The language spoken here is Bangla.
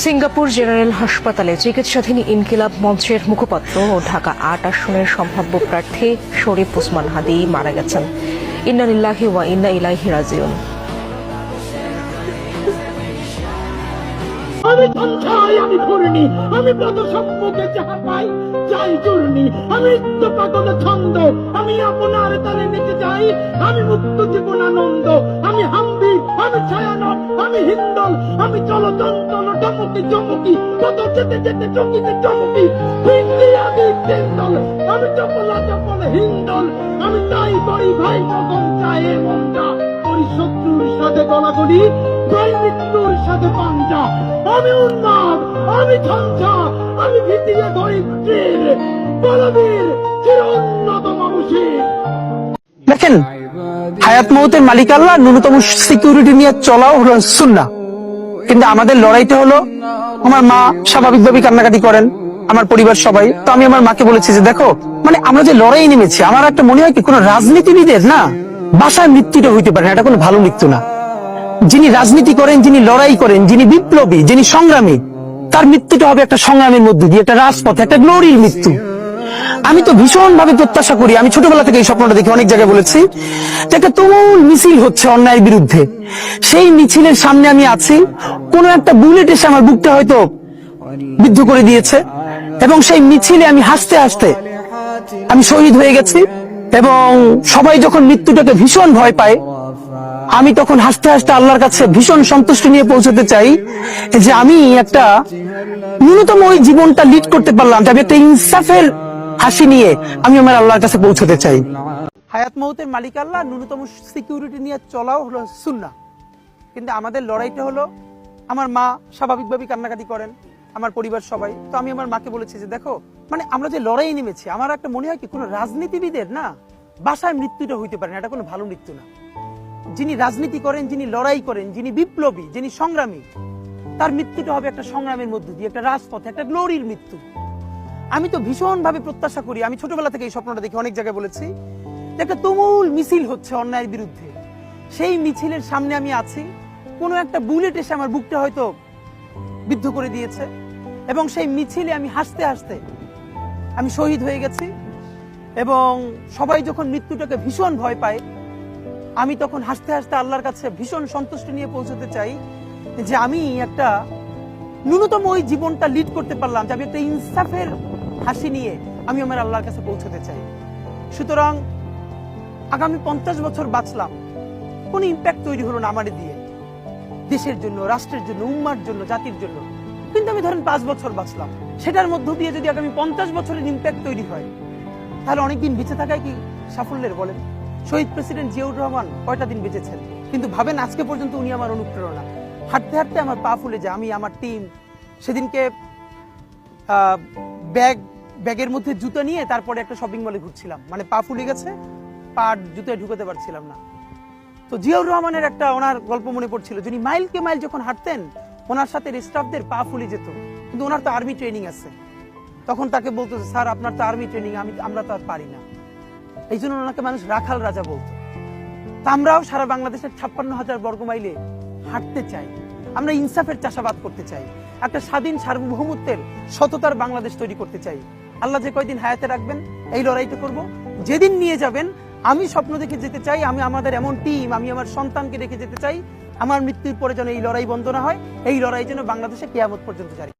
সিঙ্গাপুর জেনারেল হাসপাতালে চিকিৎসাধীন ইনকিলাব মঞ্চের মুখপাত্র ও ঢাকা ৮ আসনের সম্ভাব্য প্রার্থী শরীফ ওসমান হাদী মারা গেছেন। ইন্না লিল্লাহি ওয়া ইন্না ইলাইহি রাজিউন। আমি সঞ্চয়, আমি ঘূর্ণি, আমি ব্রত সম্মুখে যাহা পাই যাই চূর্ণি, আমি নিত্য পাগল ছন্দ, আমি আপনার তালে নেচে যাই, আমি মুক্ত জীবনানন্দ, আমি হাম্বি, আমি ছায়ানট, আমি হিন্দল, আমি চলচঞ্চল চমকি চমকি, কত যেতে যেতে চমকিতে চমকি, হিন্দি আদি হিন্দল, আমি চপলা চপল হিন্দল, আমি তাই করি ভাই মগন চায়ে মনটা, করি শত্রুর সাথে গলাগলি, ভাই মৃত্যুর সাথে পাঞ্জা, আমি উন্মাদ, আমি ঝঞ্ঝা, আমি ভিতিয়ে ধরিত্রীর বলবীর চির অন্যতম মুশির। দেখেন, হায়াত মৌতের মালিক আল্লাহ, ন্যূনতম সিকিউরিটি নিয়ে চলাও হলো সুন্নাহ। কিন্তু আমাদের লড়াইটা হলো, আমার মা স্বাভাবিকভাবে কান্নাকাটি করেন, আমার পরিবার সবাই। তো আমি আমার মাকে বলেছি যে দেখো, মানে আমরা যে লড়াই নেমেছি, আমার একটা মনে হয় কি কোন রাজনীতিবিদের না বাসায় মৃত্যুটা হইতে পারে না, এটা কোনো ভালো মৃত্যু না। যিনি রাজনীতি করেন, যিনি লড়াই করেন, যিনি বিপ্লবী, যিনি সংগ্রামী, তার মৃত্যুটা হবে একটা সংগ্রামের মধ্যে দিয়ে, একটা রাজপথে, একটা গ্লোরির মৃত্যু। আমি তো ভীষণ ভাবে প্রত্যাশা করি, আমি ছোটবেলা থেকে এই স্বপ্নটা দেখি, অনেক জায়গায় বলেছি যে একটা তুমুল মিছিল হচ্ছে অন্যায়ের বিরুদ্ধে, সেই মিছিলের সামনে আমি আছি, কোন একটা বুলেট এসে আমার বুকটা হয়তো বিদ্ধ করে দিয়েছে, এবং সেই মিছিলে আমি হাসতে হাসতে আমি শহীদ হয়ে গেছি। এবং সবাই যখন মৃত্যুটাকে ভীষণ ভয় পায়, আমি তখন হাসতে হাসতে আল্লাহর কাছে ভীষণ সন্তুষ্টি নিয়ে পৌঁছতে চাই যে আমি একটা ন্যূনতম ওই জীবনটা লিড করতে পারলাম, আমি একটা ইনসাফের হাসি নিয়ে আমি আমার আল্লাহর কাছে পৌঁছতে চাই। হায়াত মৌতের মালিক আল্লাহ, ন্যূনতম সিকিউরিটি নিয়ে চলাও হলো সুন্নাহ। কিন্তু আমাদের লড়াইটা হলো, আমার মা স্বাভাবিকভাবে কান্নাকাটি করেন, আমার পরিবার সবাই। তো আমি আমার মাকে বলেছি যে দেখো, মানে আমরা যে লড়াই নেমেছি, আমার একটা মনে হয় কি কোন রাজনীতিবিদের না বাসায় মৃত্যুটা হইতে পারে না, এটা কোনো ভালো মৃত্যু না। যিনি রাজনীতি করেন, যিনি লড়াই করেন, যিনি বিপ্লবী, যিনি সংগ্রামী, তার মৃত্যুটা হবে একটা সংগ্রামের মধ্যে দিয়ে, একটা রাজপথে, একটা গ্লোরির মৃত্যু। আমি তো ভীষণ ভাবে প্রত্যাশা করি, আমি ছোটবেলা থেকে এই স্বপ্নটা দেখি, অনেক জায়গায় বলেছি যে একটা তুমুল মিছিল হচ্ছে অন্যায়ের বিরুদ্ধে, সেই মিছিলের সামনে আমি আছি, কোন একটা বুলেট এসে আমার বুকটা হয়তো বিদ্ধ করে দিয়েছে, এবং সেই মিছিলে আমি হাসতে হাসতে আমি শহীদ হয়ে গেছি। এবং সবাই যখন মৃত্যুটাকে ভীষণ ভয় পায়, আমি তখন হাসতে হাসতে আল্লাহর কাছে ভীষণ সন্তুষ্টি নিয়ে পৌঁছতে চাই যে আমি একটা ন্যূনতম ওই জীবনটা লিড করতে পারলাম, যে আমি একটা ইনসাফের হাসি নিয়ে আমি আমার আল্লাহর কাছে পৌঁছতে চাই। সুতরাং আগামী 50 বছর বাঁচলাম, কোন ইম্প্যাক্ট তৈরি হলো না আমার দিয়ে, দেশের জন্য, রাষ্ট্রের জন্য, উম্মার জন্য, জাতির জন্য। কিন্তু আমি ধরেন 5 বছর বাঁচলাম, সেটার মধ্য দিয়ে যদি আগামী 50 বছরের ইম্প্যাক্ট তৈরি হয়, তাহলে অনেকদিন বেঁচে থাকায় কি সাফল্যের বলেন? শহীদ প্রেসিডেন্ট জিয়াউর রহমান কয়টা দিন বেঁচেছেন, কিন্তু ভাবেন আজকে পর্যন্ত উনি আমার অনুপ্রেরণা। হাঁটতে হাঁটতে আমার পা ফুলে যায়, আমি, আমার টিম সেদিনকে ব্যাগের মধ্যে জুতো নিয়ে তারপরে একটা শপিং মলে ঘুরছিলাম, মানে পা ফুলে গেছে, পা জুতোয় ঢুকাতে পারছিলাম না। তো জিয়াউর রহমানের একটা ওনার গল্প মনে পড়ছিল, যিনি মাইলকে মাইল যখন হাঁটতেন, ওনার সাথে স্টাফদের পা ফুলে যেত, কিন্তু ওনার তো আর্মি ট্রেনিং আছে। তখন তাকে বলতো, স্যার আপনার তো আর্মি ট্রেনিং, আমরা তো আর পারি না। এই জন্য ওনাকে মানুষ রাখাল রাজা বলতো। তা আমরাও সারা বাংলাদেশের 56,000 বর্গ মাইলে হাঁটতে চাই, আমরা ইনসাফের চাষাবাদ করতে চাই, একটা স্বাধীন সার্বভৌমত্বের সততার বাংলাদেশ তৈরি করতে চাই। আল্লাহ যে কয়দিন হায়াতে রাখবেন, এই লড়াইটা করব। যেদিন নিয়ে যাবেন, আমি স্বপ্ন দেখে যেতে চাই, আমি আমাদের এমন টিম, আমি আমার সন্তানকে রেখে যেতে চাই, আমার মৃত্যুর পরে যেন এই লড়াই বন্ধ না হয়, এই লড়াই যেন বাংলাদেশে কিয়ামত পর্যন্ত জারি।